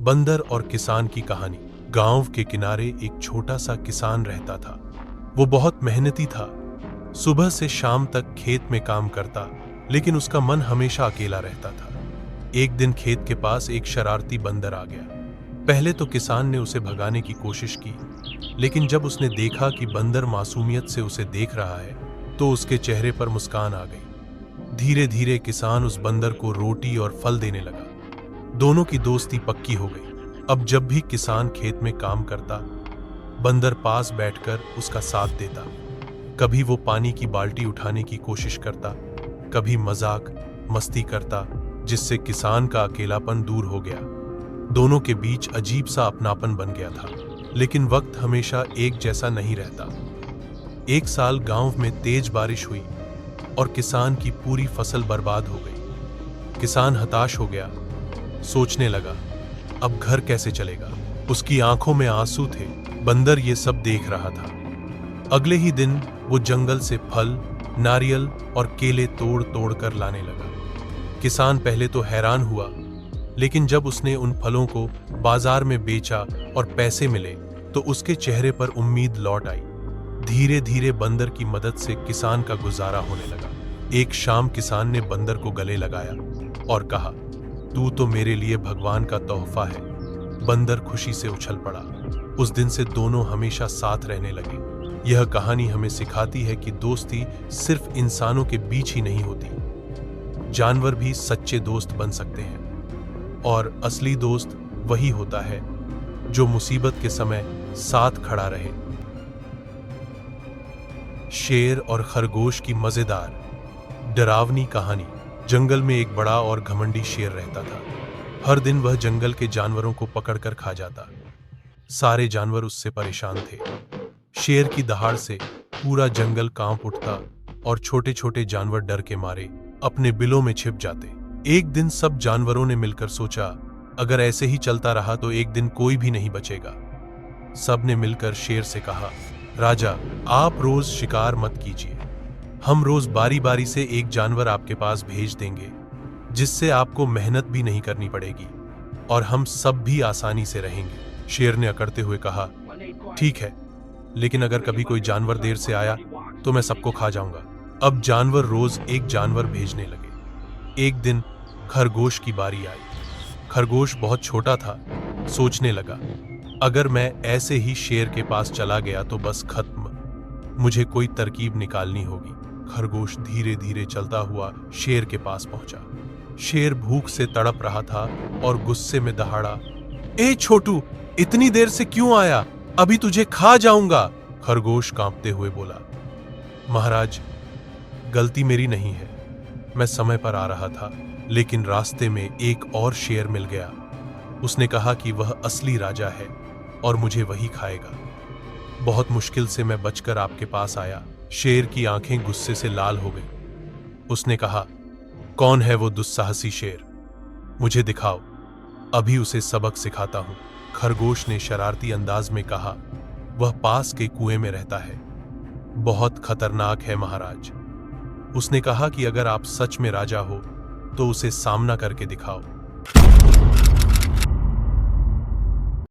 बंदर और किसान की कहानी। गांव के किनारे एक छोटा सा किसान रहता था। वो बहुत मेहनती था। सुबह से शाम तक खेत में काम करता, लेकिन उसका मन हमेशा अकेला रहता था। एक दिन खेत के पास एक शरारती बंदर आ गया। पहले तो किसान ने उसे भगाने की कोशिश की, लेकिन जब उसने देखा कि बंदर मासूमियत से उसे देख रहा है, तो उसके चेहरे पर मुस्कान आ गई। धीरे धीरे किसान उस बंदर को रोटी और फल देने लगा। दोनों की दोस्ती पक्की हो गई। अब जब भी किसान खेत में काम करता, बंदर पास बैठकर उसका साथ देता। कभी वो पानी की बाल्टी उठाने की कोशिश करता, कभी मजाक मस्ती करता, जिससे किसान का अकेलापन दूर हो गया। दोनों के बीच अजीब सा अपनापन बन गया था। लेकिन वक्त हमेशा एक जैसा नहीं रहता। एक साल गांव में तेज बारिश हुई और किसान की पूरी फसल बर्बाद हो गई। किसान हताश हो गया, सोचने लगा, अब घर कैसे चलेगा। उसकी आंखों में आंसू थे। बंदर ये सब देख रहा था। अगले ही दिन वो जंगल से फल, नारियल और केले तोड़ तोड़ कर लाने लगा। किसान पहले तो हैरान हुआ, लेकिन जब उसने उन फलों को बाजार में बेचा और पैसे मिले, तो उसके चेहरे पर उम्मीद लौट आई। धीरे धीरे बंदर की मदद से किसान का गुजारा होने लगा। एक शाम किसान ने बंदर को गले लगाया और कहा, तू तो मेरे लिए भगवान का तोहफा है। बंदर खुशी से उछल पड़ा। उस दिन से दोनों हमेशा साथ रहने लगे। यह कहानी हमें सिखाती है कि दोस्ती सिर्फ इंसानों के बीच ही नहीं होती, जानवर भी सच्चे दोस्त बन सकते हैं। और असली दोस्त वही होता है जो मुसीबत के समय साथ खड़ा रहे। शेर और खरगोश की मजेदार डरावनी कहानी। जंगल में एक बड़ा और घमंडी शेर रहता था। हर दिन वह जंगल के जानवरों को पकड़कर खा जाता। सारे जानवर उससे परेशान थे। शेर की दहाड़ से पूरा जंगल कांप उठता और छोटे छोटे जानवर डर के मारे अपने बिलों में छिप जाते। एक दिन सब जानवरों ने मिलकर सोचा, अगर ऐसे ही चलता रहा तो एक दिन कोई भी नहीं बचेगा। सब ने मिलकर शेर से कहा, राजा, आप रोज शिकार मत कीजिए। हम रोज बारी बारी से एक जानवर आपके पास भेज देंगे, जिससे आपको मेहनत भी नहीं करनी पड़ेगी और हम सब भी आसानी से रहेंगे। शेर ने अकड़ते हुए कहा, ठीक है, लेकिन अगर कभी कोई जानवर देर से आया तो मैं सबको खा जाऊंगा। अब जानवर रोज एक जानवर भेजने लगे। एक दिन खरगोश की बारी आई। खरगोश बहुत छोटा था। सोचने लगा, अगर मैं ऐसे ही शेर के पास चला गया तो बस खत्म। मुझे कोई तरकीब निकालनी होगी। खरगोश धीरे धीरे चलता हुआ शेर के पास पहुंचा। शेर भूख से तड़प रहा था और गुस्से में दहाड़ा, ए छोटू, इतनी देर से क्यों आया? अभी तुझे खा जाऊंगा। खरगोश कांपते हुए बोला, महाराज, गलती मेरी नहीं है। मैं समय पर आ रहा था, लेकिन रास्ते में एक और शेर मिल गया। उसने कहा कि वह असली राजा है और मुझे वही खाएगा। बहुत मुश्किल से मैं बचकर आपके पास आया। शेर की आंखें गुस्से से लाल हो गई। उसने कहा, कौन है वो दुस्साहसी शेर? मुझे दिखाओ, अभी उसे सबक सिखाता हूं। खरगोश ने शरारती अंदाज में कहा, वह पास के कुएं में रहता है। बहुत खतरनाक है महाराज। उसने कहा कि अगर आप सच में राजा हो तो उसे सामना करके दिखाओ।